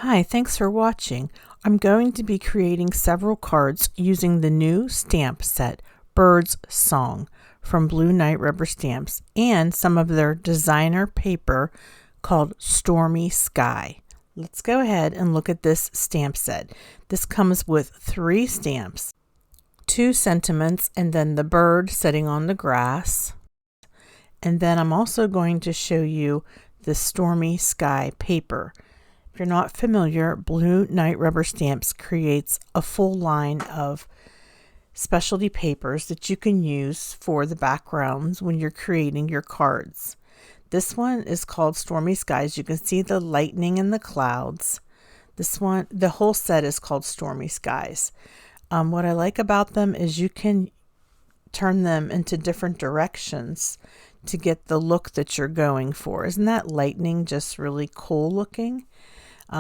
Hi, thanks for watching. I'm going to be creating several cards using the new stamp set, Birds Song, from Blue Knight Rubber Stamps, and some of their designer paper called Stormy Sky. Let's go ahead and look at this stamp set. This comes with 3 stamps, 2 sentiments, and then the bird sitting on the grass. And then I'm also going to show you the Stormy Sky paper. If you're not familiar, Blue Knight Rubber Stamps creates a full line of specialty papers that you can use for the backgrounds when you're creating your cards. This one is called Stormy Skies. You can see the lightning and the clouds. This one, the whole set is called Stormy Skies. What I like about them is you can turn them into different directions to get the look that you're going for. Isn't that lightning just really cool looking?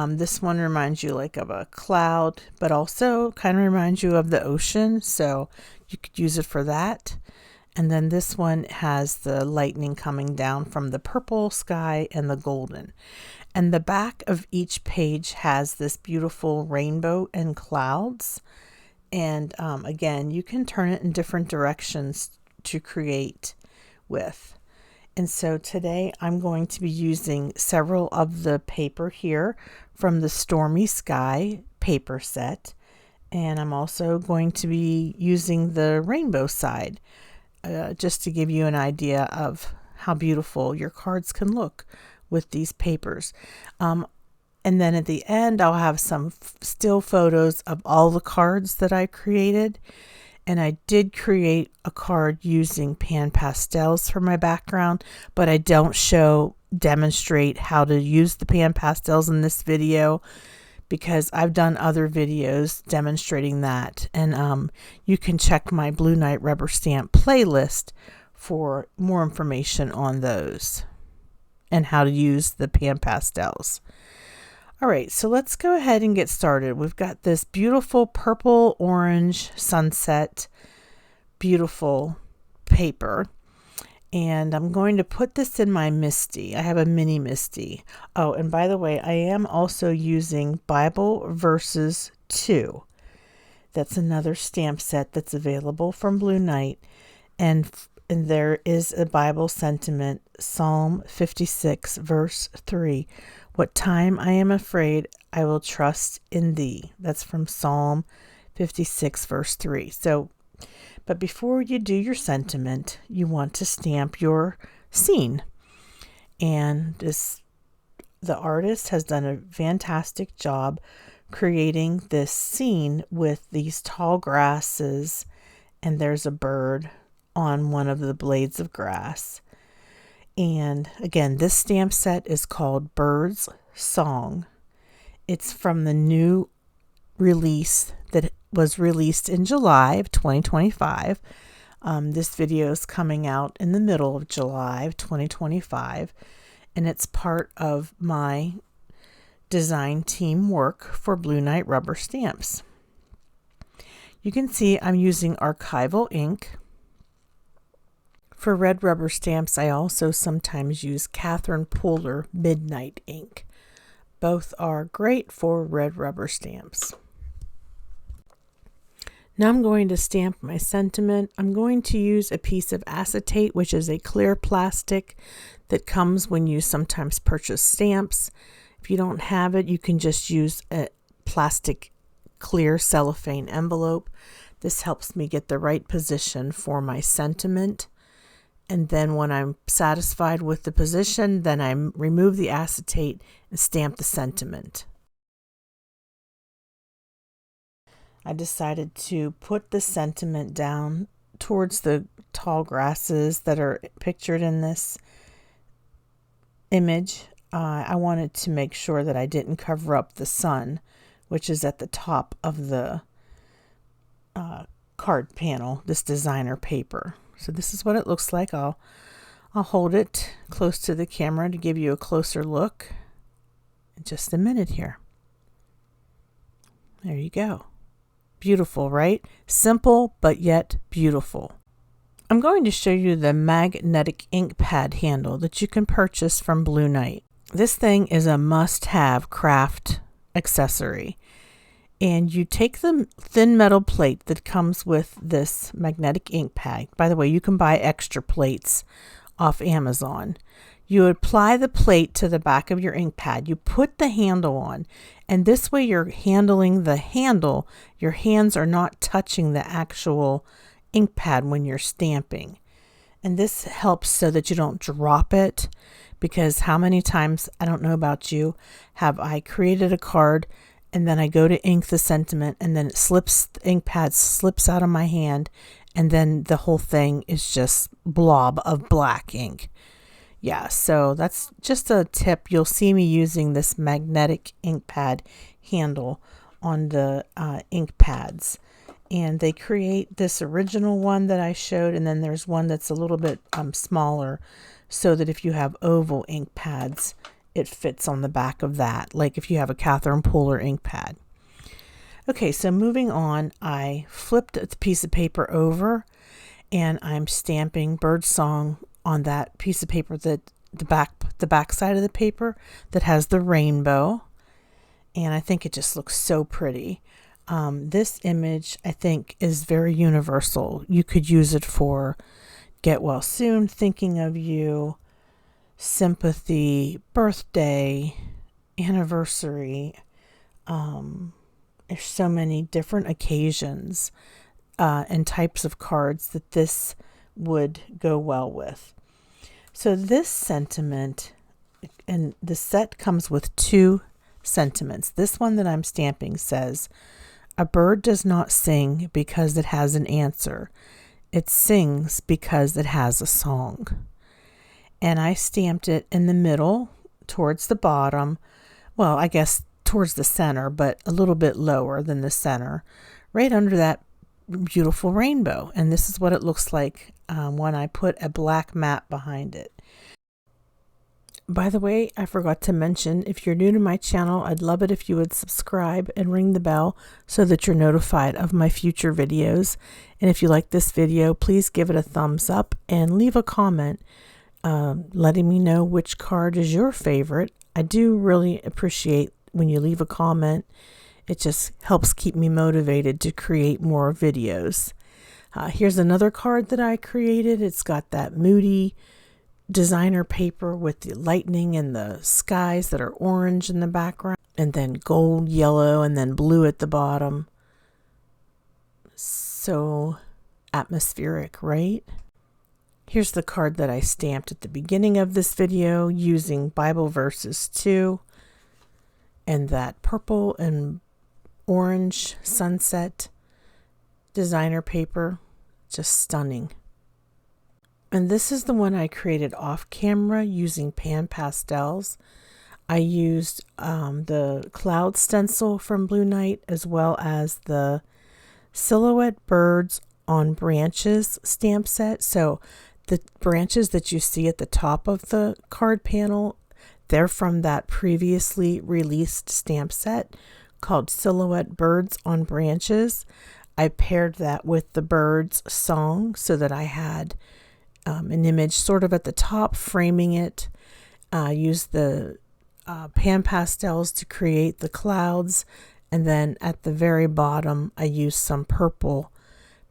This one reminds you like of a cloud, but also kind of reminds you of the ocean, so you could use it for that. And then this one has the lightning coming down from the purple sky and the golden. And the back of each page has this beautiful rainbow and clouds. And again, you can turn it in different directions to create with. And so today I'm going to be using several of the paper here from the Stormy Sky paper set. And I'm also going to be using the rainbow side just to give you an idea of how beautiful your cards can look with these papers. And then at the end, I'll have some still photos of all the cards that I created. And I did create a card using pan pastels for my background, but I don't demonstrate how to use the pan pastels in this video because I've done other videos demonstrating that. And you can check my Blue Knight Rubber Stamp playlist for more information on those and how to use the pan pastels. All right, so let's go ahead and get started. We've got this beautiful purple orange sunset, beautiful paper. And I'm going to put this in my MISTI. I have a mini MISTI. Oh, and by the way, I am also using Bible Verses 2. That's another stamp set that's available from Blue Knight. And there is a Bible sentiment, Psalm 56, verse 3. What time I am afraid, I will trust in thee. That's from Psalm 56, verse 3. But before you do your sentiment, you want to stamp your scene. And the artist has done a fantastic job creating this scene with these tall grasses, and there's a bird on one of the blades of grass. And again, this stamp set is called Birds Song. It's from the new release that was released in July of 2025. This video is coming out in the middle of July of 2025, and it's part of my design team work for Blue Knight Rubber Stamps. You can see I'm using archival ink. For red rubber stamps, I also sometimes use Catherine Pooler Midnight ink. Both are great for red rubber stamps. Now I'm going to stamp my sentiment. I'm going to use a piece of acetate, which is a clear plastic that comes when you sometimes purchase stamps. If you don't have it, you can just use a plastic clear cellophane envelope. This helps me get the right position for my sentiment. And then when I'm satisfied with the position, then I remove the acetate and stamp the sentiment. I decided to put the sentiment down towards the tall grasses that are pictured in this image. I wanted to make sure that I didn't cover up the sun, which is at the top of the card panel, this designer paper. So this is what it looks like. I'll hold it close to the camera to give you a closer look in just a minute here. There you go. Beautiful, right? Simple, but yet beautiful. I'm going to show you the magnetic ink pad handle that you can purchase from Blue Knight. This thing is a must-have craft accessory. And you take the thin metal plate that comes with this magnetic ink pad. By the way, you can buy extra plates off Amazon. You apply the plate to the back of your ink pad. You put the handle on, and this way you're handling the handle. Your hands are not touching the actual ink pad when you're stamping. And this helps so that you don't drop it, because how many times, I don't know about you, have I created a card and then I go to ink the sentiment and then it slips, the ink pad slips out of my hand, and then the whole thing is just blob of black ink. Yeah, so that's just a tip. You'll see me using this magnetic ink pad handle on the ink pads. And they create this original one that I showed, and then there's one that's a little bit smaller, so that if you have oval ink pads, it fits on the back of that, like if you have a Catherine Pooler ink pad. Okay, so moving on, I flipped the piece of paper over, and I'm stamping Birdsong on that piece of paper, that the back side of the paper that has the rainbow, and I think it just looks so pretty. This image, I think, is very universal. You could use it for Get Well Soon, Thinking of You, sympathy, birthday, anniversary. There's so many different occasions and types of cards that this would go well with. So this sentiment, and the set comes with 2 sentiments. This one that I'm stamping says, "A bird does not sing because it has an answer. It sings because it has a song." And I stamped it in the middle, towards the bottom. Well, I guess towards the center, but a little bit lower than the center, right under that beautiful rainbow. And this is what it looks like when I put a black mat behind it. By the way, I forgot to mention, if you're new to my channel, I'd love it if you would subscribe and ring the bell so that you're notified of my future videos. And if you like this video, please give it a thumbs up and leave a comment letting me know which card is your favorite. I do really appreciate when you leave a comment. It just helps keep me motivated to create more videos. Here's another card that I created. It's got that moody designer paper with the lightning and the skies that are orange in the background, and then gold, yellow, and then blue at the bottom. So atmospheric, right? Here's the card that I stamped at the beginning of this video using Bible Verses 2 and that purple and orange sunset designer paper. Just stunning. And this is the one I created off camera using pan pastels. I used the cloud stencil from Blue Night, as well as the Silhouette Birds on Branches stamp set. So the branches that you see at the top of the card panel, they're from that previously released stamp set called Silhouette Birds on Branches. I paired that with the Birds song so that I had an image sort of at the top framing it. Used the pan pastels to create the clouds, and then at the very bottom I used some purple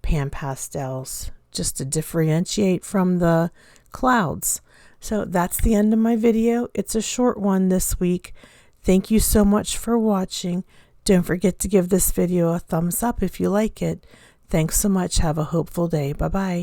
pan pastels just to differentiate from the clouds. So that's the end of my video. It's a short one this week. Thank you so much for watching. Don't forget to give this video a thumbs up if you like it. Thanks so much. Have a hopeful day. Bye-bye.